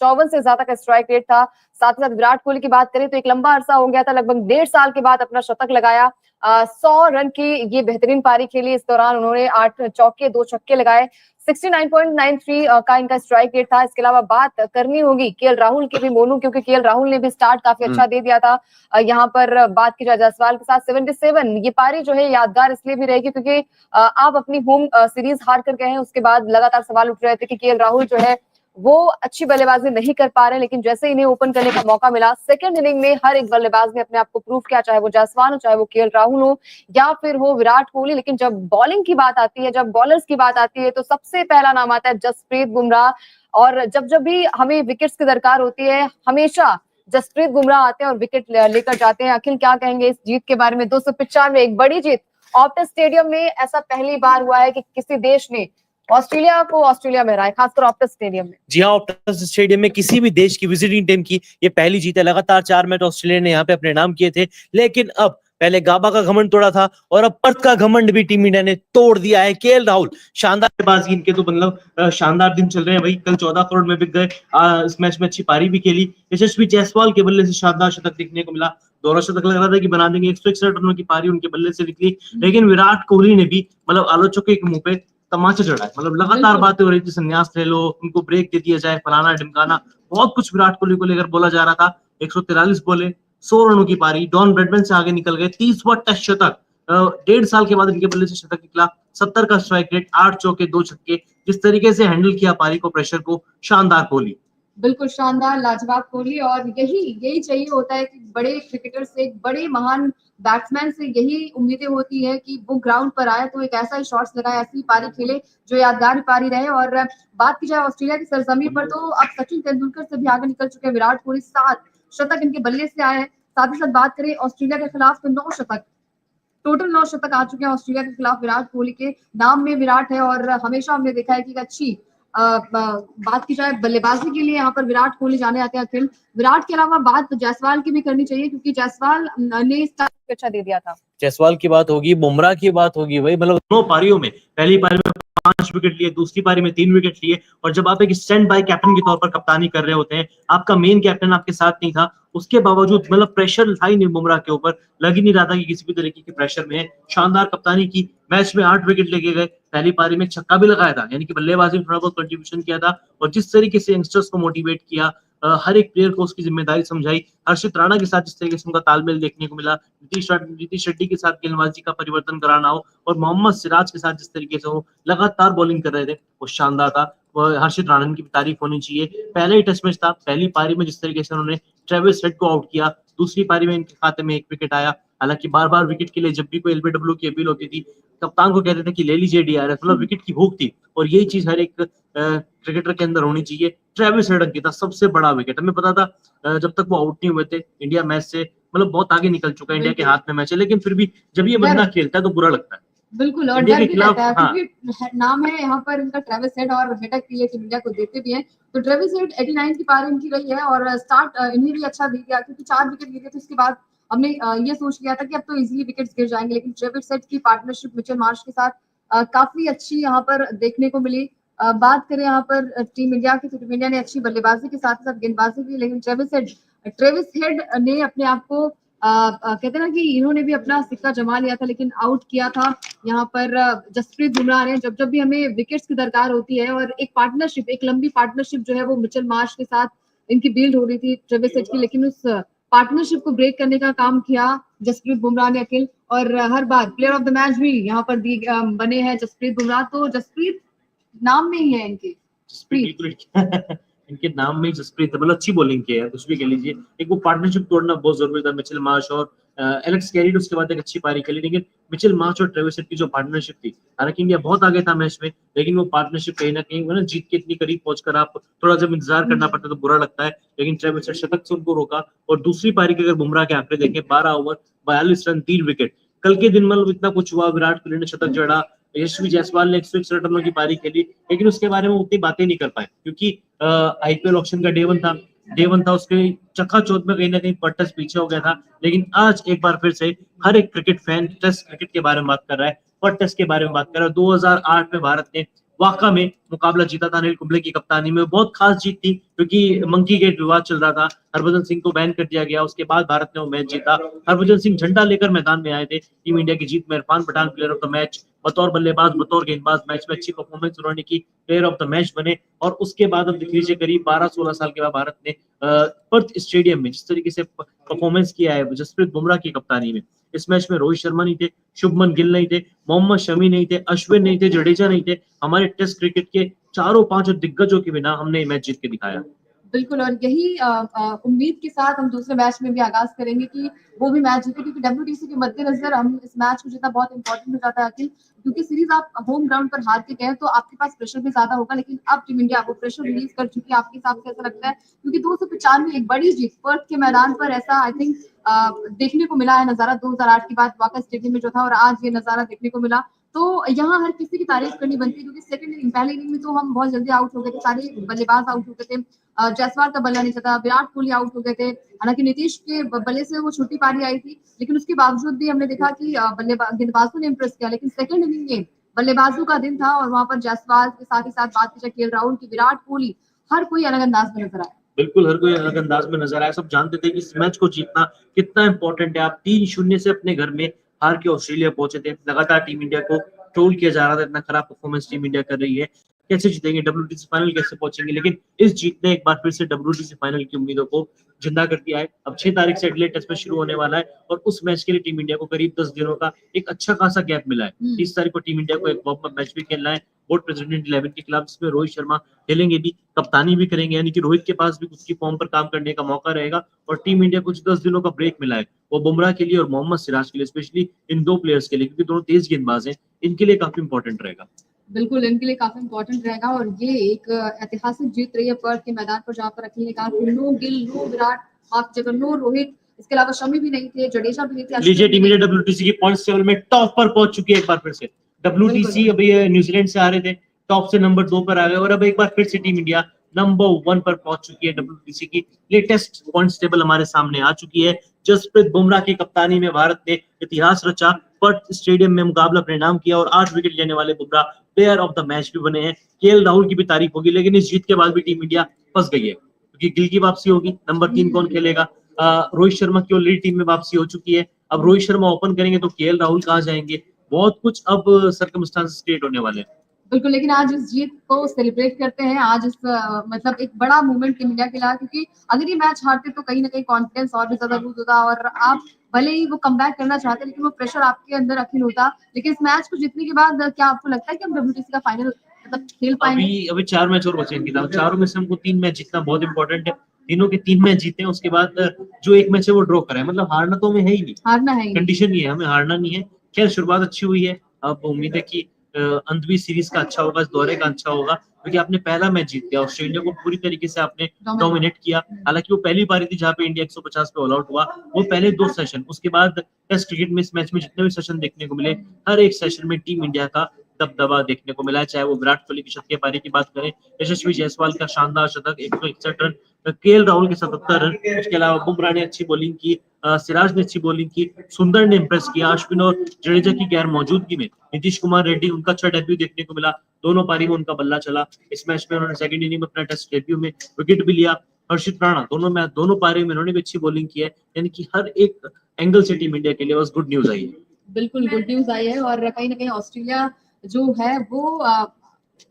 54 से ज्यादा का स्ट्राइक रेट था। साथ ही साथ विराट कोहली की बात करें तो एक लंबा अरसा हो गया था, लगभग 1.5 साल के बाद अपना शतक लगाया। 100 रन की ये बेहतरीन पारी खेली। इस दौरान उन्होंने 8 चौके 2 छक्के लगाए। 69.93 का इनका स्ट्राइक रेट था। इसके अलावा बात करनी होगी केएल राहुल की भी, मोनू, क्योंकि केएल राहुल ने भी स्टार्ट काफी अच्छा दे दिया था। यहाँ पर बात की जाए जायसवाल के साथ 77। ये पारी जो है यादगार इसलिए भी रहेगी क्योंकि आप अपनी होम सीरीज हार कर गए हैं। उसके बाद लगातार सवाल उठ रहे थे कि केएल राहुल जो है वो अच्छी बल्लेबाजी नहीं कर पा रहे, लेकिन जैसे इन्हें ओपन करने का मौका मिला सेकंड इनिंग में हर एक बल्लेबाज ने अपने आप को प्रूव किया, चाहे वो जायसवाल हो, चाहे वो केएल राहुल हो या फिर हो विराट कोहली। लेकिन जब बॉलिंग की बात आती है, जब बॉलर्स की बात आती है, तो सबसे पहला नाम आता है जसप्रीत बुमराह। और जब जब भी हमें विकेट्स की दरकार होती है, हमेशा जसप्रीत बुमराह आते हैं और विकेट लेकर जाते हैं। अखिल, क्या कहेंगे इस जीत के बारे में? 295 एक बड़ी जीत ऑप्टस स्टेडियम में। ऐसा पहली बार हुआ है कि किसी देश ने ऑस्ट्रेलिया को ऑस्ट्रेलिया में हराया, खासकर ऑप्टस स्टेडियम में। जी हाँ, ऑप्टस स्टेडियम में किसी भी देश की विजिटिंग टीम की ये पहली जीत है। लगातार 4 मैच ऑस्ट्रेलिया ने यहाँ पे अपने नाम किए थे, लेकिन अब पहले गाबा का घमंड तोड़ा था और अब पर्थ का घमंड भी टीम इंडिया ने तोड़ दिया है। केएल राहुल शानदार बल्लेबाजी, इनके तो मतलब शानदार दिन चल रहे हैं भाई। कल 14 करोड़ में बिक गए। इस मैच में अच्छी पारी भी खेली। यशस्वी जायसवाल के बल्ले से शानदार शतक देखने को मिला। दोहरा शतक लग रहा था कि बना देंगे। 161 रनों की पारी उनके बल्ले से निकली, लेकिन विराट कोहली ने भी मतलब आलोचकों के मुंह पे तमाचा चढ़ा है। मतलब लगातार बातें हो रही थी, संन्यास ले लो, उनको ब्रेक दे दिया जाए, फलाना ढिमकाना, बहुत कुछ विराट कोहली को लेकर बोला जा रहा था। 143 बोले, 100 रनों की पारी, डॉन ब्रैडमैन से आगे निकल गए। 30वां टेस्ट शतक 1.5 साल के बाद इनके बल्ले से शतक निकला। 70 का स्ट्राइक रेट, 8 चौके 2 छक्के। जिस तरीके से हैंडल किया पारी को, प्रेशर को, शानदार कोहली। बिल्कुल शानदार, लाजवाब कोहली। और यही चाहिए होता है कि बड़े क्रिकेटर से, बड़े महान बैट्समैन से यही उम्मीदें होती है कि वो ग्राउंड पर आए तो एक ऐसा ही शॉट्स लगाए, ऐसी पारी खेले जो यादगार पारी रहे। और बात की जाए ऑस्ट्रेलिया की सरजमीन पर, तो अब सचिन तेंदुलकर से भी आगे निकल चुके हैं विराट कोहली। 7 शतक इनके बल्ले से आए हैं। साथ ही साथ बात करें ऑस्ट्रेलिया के खिलाफ तो 9 शतक, टोटल 9 शतक आ चुके हैं ऑस्ट्रेलिया के खिलाफ विराट कोहली के नाम में। विराट है और हमेशा हमने देखा है कि अच्छी बात की जाए बल्लेबाजी के लिए यहाँ पर विराट कोहली जाने जाते हैं। अखिल, विराट के अलावा बात जायसवाल की भी करनी चाहिए क्योंकि जायसवाल ने स्टार्ट अच्छा दे दिया था। जायसवाल की बात होगी, बुमराह की बात होगी भाई। मतलब 9 पारियों में पहली पारी में 5 विकेट लिए, दूसरी पारी में 3 विकेट लिए। और जब आप एक स्टैंड बाय कैप्टन के तौर पर कप्तानी कर रहे होते हैं, आपका मेन कैप्टन आपके साथ नहीं था, उसके बावजूद मतलब प्रेशर था ही नहीं बुमराह के ऊपर। लग ही नहीं रहा था कि किसी भी तरीके की प्रेशर में है। शानदार कप्तानी की, मैच में 8 विकेट लेके गए। पहली पारी में छक्का भी लगाया था, यानी कि बल्लेबाजी में थोड़ा बहुत कंट्रीब्यूशन किया था। और जिस तरीके से यंगस्टर्स को मोटिवेट किया, हर एक प्लेयर को उसकी जिम्मेदारी समझाई। हर्षित राणा के साथ जिस तरीके से उनका तालमेल देखने को मिला, नीतीश रेड्डी के साथ गेंदबाजी का परिवर्तन कराना हो, और मोहम्मद सिराज के साथ जिस तरीके से वो लगातार बॉलिंग कर रहे थे, वो शानदार था। हर्षित राणा की भी तारीफ होनी चाहिए। पहले ही टेस्ट मैच था, पहली पारी में जिस तरीके से उन्होंने ट्रेविस हेड को आउट किया, दूसरी पारी में इनके खाते में 1 विकेट आया। हालांकि बार बार विकेट के लिए जब भी कोई एलबीडब्ल्यू की अपील होती थी, कप्तान को कहते थे कि ले लीजिए डीआरएस। मतलब विकेट की भूख थी, और यही चीज हर एक क्रिकेटर के अंदर होनी चाहिए। ट्रेविस हेड की था सबसे बड़ा विकेट। हमें पता था जब तक वो आउट नहीं हुए थे इंडिया मैच से, मतलब बहुत आगे निकल चुका है, इंडिया के हाथ में मैच है, लेकिन फिर भी जब ये बंदा खेलता है तो बुरा लगता है। बिल्कुल, और डर भी रहता है क्योंकि नाम है यहाँ पर इनका ट्रेविस हेड, और हेडक के लिए टीम इंडिया को देते भी हैं। तो ट्रेविस हेड 89 की पारी इनकी रही है, और स्टार्ट इन्हें भी अच्छा दे दिया क्योंकि 4 विकेट लिए थे। तो उसके बाद हमने ये सोच लिया था कि अब तो इजीली विकेट्स गिर जाएंगे, लेकिन ट्रेविस हेड की पार्टनरशिप मिचेल मार्श के साथ काफी अच्छी यहाँ पर देखने को मिली। बात करें यहाँ पर टीम इंडिया की, तो टीम इंडिया ने अच्छी बल्लेबाजी के साथ साथ गेंदबाजी की, लेकिन ट्रेविस हेड ने अपने आप को कहते हैं ना कि इन्होंने भी अपना सिक्का जमा लिया था, लेकिन आउट किया था यहाँ पर जसप्रीत बुमराह ने। जब जब भी हमें विकेट्स की दरकार होती है, और एक पार्टनरशिप, एक लंबी पार्टनरशिप जो है वो मिचेल मार्श के साथ इनकी बिल्ड हो रही थी ट्रेविस हेड की, लेकिन उस पार्टनरशिप को ब्रेक करने का काम किया जसप्रीत बुमराह ने। अखिल, और हर बार प्लेयर ऑफ द मैच भी यहाँ पर बने हैं जसप्रीत बुमराह। तो जसप्रीत नाम में ही है इनके, इनके नाम में जसप्रीत, मतलब अच्छी बॉलिंग की है, कुछ भी कह लीजिए। एक वो पार्टनरशिप तोड़ना बहुत जरूरी था। मिचेल मार्श और एलेक्स कैरी उसके बाद एक अच्छी पारी खेली, लेकिन मिचेल मार्श और ट्रेविस हेड की जो पार्टनरशिप थी, हालांकि इंडिया बहुत आगे था मैच में, लेकिन वो पार्टनरशिप कहीं ना कहीं ना जीत के इतनी करीब पहुंचकर आप थोड़ा जब इंतजार करना पड़ता है तो बुरा लगता है। लेकिन ट्रेविस हेड शतक से उनको रोका। और दूसरी पारी के अगर बुमराह के आंकड़े देखें, 12 ओवर 42 रन 3 विकेट। कल के दिन मतलब इतना कुछ हुआ, विराट कोहली ने शतक जड़ा, यशस्वी जायसवाल ने 161 रनों की पारी खेली, लेकिन उसके बारे में उतनी बातें नहीं कर पाए क्योंकि आईपीएल ऑक्शन का डे वन था। उसके चकाचौंध में कहीं ना कहीं पट्टस पीछे हो गया था। लेकिन आज एक बार फिर से हर एक क्रिकेट फैन टेस्ट क्रिकेट के बारे में बात कर रहा है, पर टेस्ट के बारे में बात कर रहा है। 2008 में भारत ने वाकई में मुकाबला जीता था अनिल कुंबले की कप्तानी में। बहुत खास जीत थी क्योंकि मंकी गेट विवाद चल रहा था, हरभजन सिंह को बैन कर दिया गया, उसके बाद भारत ने वो मैच जीता। हरभजन सिंह झंडा लेकर मैदान में आए थे टीम इंडिया की जीत में। Irfan Pathan player of the match, बतौर बल्लेबाज बतौर गेंदबाज मैच में अच्छी परफॉर्मेंस उन्होंने की, प्लेयर ऑफ द मैच बने। और उसके बाद अब देख लीजिए करीब 12-16 साल के बाद भारत ने पर्थ स्टेडियम में जिस तरीके से परफॉर्मेंस किया है जसप्रीत बुमराह की कप्तानी में। इस मैच में रोहित शर्मा नहीं थे, शुभमन गिल नहीं थे, मोहम्मद शमी नहीं थे, अश्विन नहीं थे, जडेजा नहीं थे। हमारे टेस्ट क्रिकेट के चारों पांचों दिग्गजों के बिना हमने ये मैच जीत के दिखाया। बिल्कुल, और यही उम्मीद के साथ हम दूसरे मैच में भी आगाज करेंगे कि वो भी मैच जीते, क्योंकि WTC के मद्देनजर हम इस मैच को जीतना बहुत इंपॉर्टेंट हो जाता है अखिल, क्योंकि सीरीज आप होम ग्राउंड पर हार के गए तो आपके पास प्रेशर भी ज्यादा होगा, लेकिन अब टीम इंडिया वो प्रेशर रिलीज कर चुकी है। आपके हिसाब से ऐसा लगता है, क्योंकि 295 एक बड़ी जीत पर्थ के मैदान पर, ऐसा आई थिंक देखने को मिला है नजारा 2008 के बाद वाकई स्टेडियम में जो था, और आज ये नजारा देखने को मिला। तो यहाँ हर किसी की तारीफ करनी बनती है, क्योंकि सेकंड इनिंग, पहली इनिंग में तो हम बहुत जल्दी आउट हो गए थे, सारे बल्लेबाज आउट हो गए थे, जायसवाल का बल्ला नहीं चला, विराट कोहली आउट हो गए थे। हालांकि नीतीश के बल्ले से वो छोटी पारी आई थी, लेकिन उसके बावजूद भी हमने देखा कि गेंदबाजों ने इंप्रेस किया। लेकिन सेकंड इनिंग में बल्लेबाजों का दिन था, और वहां पर जायसवाल के साथ ही साथ बात की जाए KL राहुल की, विराट कोहली, हर कोई अलग अंदाज में नजर आया। बिल्कुल, हर कोई अलग अंदाज में नजर आया। सब जानते थे कि इस मैच को जीतना कितना इंपॉर्टेंट है। आप 3-0 से अपने घर में हार के ऑस्ट्रेलिया पहुंचे थे। लगातार टीम इंडिया को ट्रोल किया जा रहा था, इतना खराब परफॉर्मेंस टीम इंडिया कर रही है, कैसे जीतेंगे, WTC फाइनल कैसे पहुंचेंगे। लेकिन इस जीत ने एक बार फिर से WTC फाइनल की उम्मीदों को जिंदा कर दिया है। अब 6 तारीख से एडिलेड टेस्ट मैच शुरू होने वाला है, और उस मैच के लिए टीम इंडिया को करीब 10 दिनों का एक अच्छा खासा गैप मिला है। 30 तारीख को टीम इंडिया को एक वार्म अप मैच भी खेलना है बोर्ड प्रेसिडेंट 11 के खिलाफ, जिसमें रोहित शर्मा खेलेंगे भी, कप्तानी भी करेंगे, यानी कि रोहित के पास भी उसकी फॉर्म पर काम करने का मौका रहेगा। और टीम इंडिया कुछ 10 दिनों का ब्रेक मिला है, वो बुमराह के लिए और मोहम्मद सिराज के लिए, स्पेशली इन दो प्लेयर्स के लिए, क्योंकि दोनों तेज गेंदबाज हैं, इनके लिए काफी इंपॉर्टेंट रहेगा। बिल्कुल, इनके लिए काफी इंपॉर्टेंट रहेगा, और ये एक ऐतिहासिक जीत रही है पर्थ के मैदान पर, जहां पर अखिल ने कहा कि नो गिल, नो विराट, माफ जगह नो रोहित, इसके अलावा शमी भी नहीं थे, जडेजा भी नहीं थे। लीजिए, टीम इंडिया WTC की पॉइंट्स टेबल में टॉप पर पहुंच चुकी है एक बार फिर से। WTC अभी न्यूजीलैंड से आ रहे थे, टॉप से नंबर 2 पर आ गए, और अब एक बार फिर से टीम इंडिया नंबर 1 पर पहुंच चुकी है। WTC की लेटेस्ट पॉइंट्स टेबल हमारे सामने आ चुकी है। जसप्रीत बुमराह की कप्तानी में भारत ने इतिहास रचा, पर्थ स्टेडियम में मुकाबला परिणाम किया, और 8 विकेट लेने वाले Bumrah player of the match भी बने हैं। KL राहुल की भी तारीफ होगी, लेकिन इस जीत के बाद भी टीम इंडिया फंस गई है, क्योंकि गिल की वापसी होगी, नंबर 3 कौन खेलेगा। रोहित शर्मा की ऑलरेडी टीम में वापसी हो चुकी है, अब रोहित शर्मा ओपन करेंगे तो KL राहुल कहाँ जाएंगे, बहुत कुछ अब सर्कमस्टांसेस क्रिएट होने वाले हैं। बिल्कुल, लेकिन आज इस जीत को सेलिब्रेट करते हैं। आज इस मतलब एक बड़ा मूवमेंट टीम इंडिया के लिए, क्योंकि अगर ये मैच हारते तो कहीं ना कहीं कॉन्फिडेंस और भी ज्यादा लूज होता, और आप भले ही वो कमबैक करना चाहते, लेकिन वो प्रेशर आपके अंदर अखिल होता। लेकिन इस मैच को जीतने के बाद क्या आपको लगता है कि हम WTC का फाइनल मतलब खेल पाएंगे? अभी 4 मैच और बचे इनके, चारों में से हमको 3 मैच जीतना बहुत इंपॉर्टेंट है। तीनों के 3 मैच जीते हैं, उसके बाद जो एक मैच है वो ड्रॉ करें, मतलब हारना तो हमें है ही नहीं, हारना है ही नहीं। कंडीशन ये है, हमें हारना नहीं है। खैर, शुरुआत अच्छी हुई है, अब उम्मीद है कि अंत भी सीरीज का अच्छा होगा, इस दौरे का अच्छा होगा, क्योंकि आपने पहला मैच जीत लिया, ऑस्ट्रेलिया को पूरी तरीके से आपने डोमिनेट किया। हालांकि वो पहली पारी थी जहां पे इंडिया 150 पे ऑल आउट हुआ, वो पहले 2 सेशन, उसके बाद टेस्ट क्रिकेट में इस मैच में जितने भी सेशन देखने को मिले, हर एक सेशन में टीम इंडिया का दबदबा देखने को मिला है। चाहे वो विराट कोहली की शतकीय पारी की बात करें, यशस्वी जायसवाल का शानदार शतक 161 रन, KL राहुल के 77 रन, उसके अलावा बुमराह ने अच्छी बॉलिंग की, सिराज ने अच्छी बॉलिंग की, सुंदर ने इंप्रेस किया, अश्विन और जडेजा की गैर मौजूदगी में नीतीश कुमार रेड्डी, उनका अच्छा डेब्यू देखने को मिला, दोनों पारी में उनका बल्ला चला। इस मैच में उन्होंने सेकंड इनिंग में अपना टेस्ट डेब्यू में विकेट भी लिया। हर्षित राणा दोनों पारी में उन्होंने भी अच्छी बॉलिंग की है, यानी कि हर एक एंगल से टीम इंडिया के लिए बस गुड न्यूज आई है। बिल्कुल गुड न्यूज आई है, और कहीं ना कहीं ऑस्ट्रेलिया जो है वो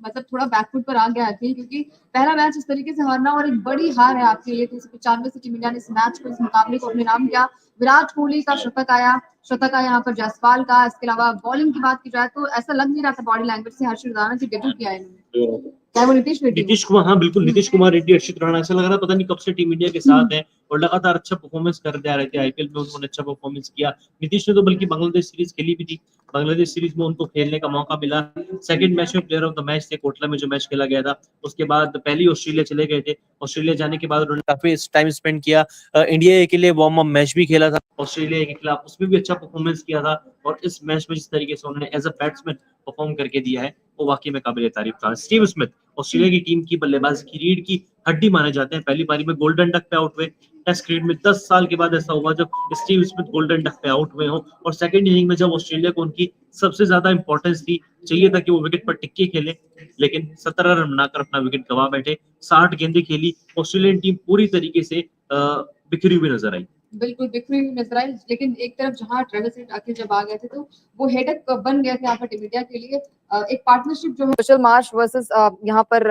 मतलब थोड़ा बैकफुट पर आ गया है, क्योंकि पहला मैच इस तरीके से हारना और एक बड़ी हार है आपके लिए। 395 से टीम इंडिया ने इस मैच को, इस मुकाबले को अपने नाम किया। विराट कोहली का शतक आया यहाँ पर, जायसवाल का। इसके अलावा बॉलिंग की बात की जाए तो ऐसा लग नहीं रहा था बॉडी लैंग्वेज से हर्षित राणा की डेब्यू किया है इन्होंने, चाहे वो नीतीश कुमार, हाँ बिल्कुल, नीतीश कुमार रेड्डी, हर्षित राणा, ऐसा लग रहा पता नहीं कब से टीम इंडिया के साथ है, और लगातार अच्छा परफॉर्मेंस करते आ रहे थे। IPL में उन्होंने अच्छा परफॉर्मेंस किया। नीतीश ने तो बल्कि बांग्लादेश सीरीज खेली भी थी, बांग्लादेश सीरीज में उनको खेलने का मौका मिला। सेकंड मैच में प्लेयर ऑफ द मैच थे, कोटला में जो मैच खेला गया था। उसके बाद पहले ऑस्ट्रेलिया चले गए थे, ऑस्ट्रेलिया जाने के बाद उन्होंने काफी टाइम स्पेंड किया, इंडिया के लिए वार्म अप मैच भी खेला था ऑस्ट्रेलिया के खिलाफ, उसमें भी अच्छा परफॉर्मेंस किया था। और इस मैच में जिस तरीके से उन्होंने एज अ बैट्समैन परफॉर्म करके दिया है, वो वाकई में काबिल तारीफ था। स्टीव स्मिथ ऑस्ट्रेलिया की टीम की बल्लेबाज की रीढ़ की हड्डी माने जाते हैं। पहली पारी में गोल्डन डक पे आउट हुए। टेस्ट क्रिकेट में 10 साल के बाद ऐसा हुआ जब स्टीव स्मिथ गोल्डन डक पे आउट हुए हो, और सेकंड इनिंग में जब ऑस्ट्रेलिया को उनकी सबसे ज्यादा इंपॉर्टेंस थी, चाहिए था कि वो विकेट पर टिक्के खेले, लेकिन 17 रन बनाकर अपना विकेट गंवा बैठे। 60 गेंदें खेली। ऑस्ट्रेलियन टीम पूरी तरीके से बिखरी हुई नजर आई। बिल्कुल बिखरी हुई नजर आई, लेकिन एक तरफ जहां ट्रेविस हेड आखिर जब आ गए थे तो वो हेडक बन गए थे यहाँ पर टीम इंडिया के लिए। एक पार्टनरशिप जो है मिचेल मार्श वर्सेस यहाँ पर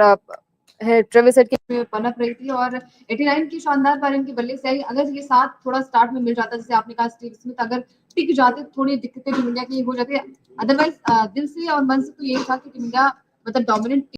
है ट्रेविस हेड की पनप रही थी, और 89 की शानदार पारी उनके बल्ले से आई। अगर ये साथ थोड़ा स्टार्ट में मिल जाता, जैसे आपने कहा स्टीव स्मिथ अगर टिक जाते, थोड़ी दिक्कतें टीम इंडिया की हो जाती। अदरवाइज दिल से और मन से तो यही था कि टीम इंडिया मतलब डोमिनेंट